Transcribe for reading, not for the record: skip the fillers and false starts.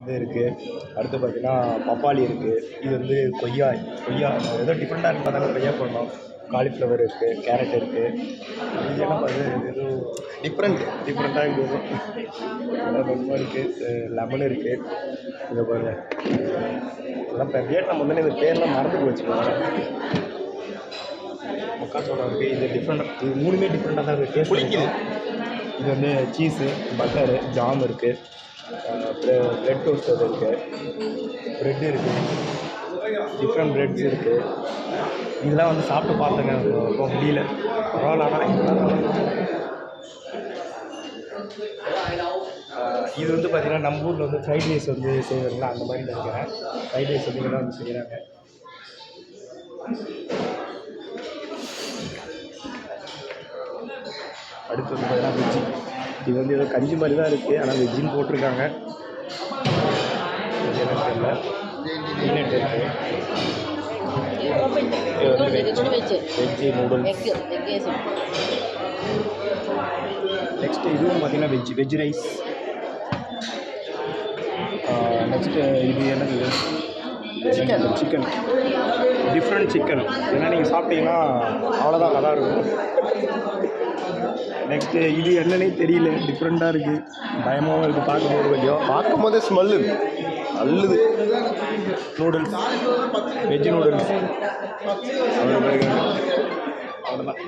இது இருக்குது. அடுத்து பார்த்தீங்கன்னா பப்பாளி இருக்குது. இது வந்து கொய்யா கொய்யா ஏதோ டிஃப்ரெண்ட்டாக இருக்குன்னு பார்த்தாங்க. கொய்யா பழம், காலிஃப்ளவர் இருக்குது, கேரட் இருக்குது. இது என்ன பண்ணுறது ஏதோ டிஃப்ரெண்ட்டாக இருக்குது. ரொம்ப இருக்குது. லெமன் இருக்குது. இங்கே பாருங்கள் எல்லாம் இப்போ ரேட் நம்ம வந்து இந்த பேர்லாம் மறந்துட்டு வச்சுக்கோங்க. மக்காச்சோளம் இருக்குது. இது டிஃப்ரெண்ட்டாக இது மூணுமே டிஃப்ரெண்ட்டாக தான் இருக்குது. புளிக்குது. இது வந்து சீஸு, பட்டரு, ஜாம் இருக்குது. ப்ரெட் டோஸ்ட் அது இருக்குது. ப்ரெட்டு இருக்குது. டிஃப்ரெண்ட் ப்ரெட்ஸ் இருக்குது. இதெல்லாம் வந்து சாப்பிட்டு பார்த்தேங்க. ரொம்ப முடியல. பரவாயில்ல. ஆனால் இதெல்லாம் இது வந்து பார்த்திங்கன்னா நம்ம ஊரில் வந்து ஃப்ரைட் ரைஸ் வந்து செய்வாங்களா அந்த மாதிரி நினைக்கிறேன். ஃப்ரைட் ரைஸ் வந்து இதெல்லாம் வந்து செய்கிறாங்க. அடுத்து வந்து பார்த்தீங்கன்னா வெஜ்ஜி. இது வந்து ஏதோ கஞ்சி மாதிரி தான் இருக்குது. ஆனால் வெஜ்ஜின்னு போட்டிருக்காங்க. இது எனக்கு தெரியல. பீனட் இருக்குது. Veggie noodles. நெக்ஸ்ட்டு இதுவும் பார்த்திங்கன்னா வெஜ் ரைஸ். நெக்ஸ்ட்டு இது என்னது சிக்கன் டிஃப்ரெண்ட் சிக்கன். ஏன்னா நீங்கள் சாப்பிட்டீங்கன்னா அவ்வளோதான் நல்லா இருக்கும். நெக்ஸ்ட்டு இது என்னன்னே தெரியல. டிஃப்ரெண்ட்டாக இருக்குது. பயமாகவும் இருக்குது பார்க்கும்போது. கொஞ்சம் பார்க்கும்போதே ஸ்மெல்லு நல்லது. நூடுல்ஸ், வெஜ் நூடுல்ஸ் அவ்வளோதான்.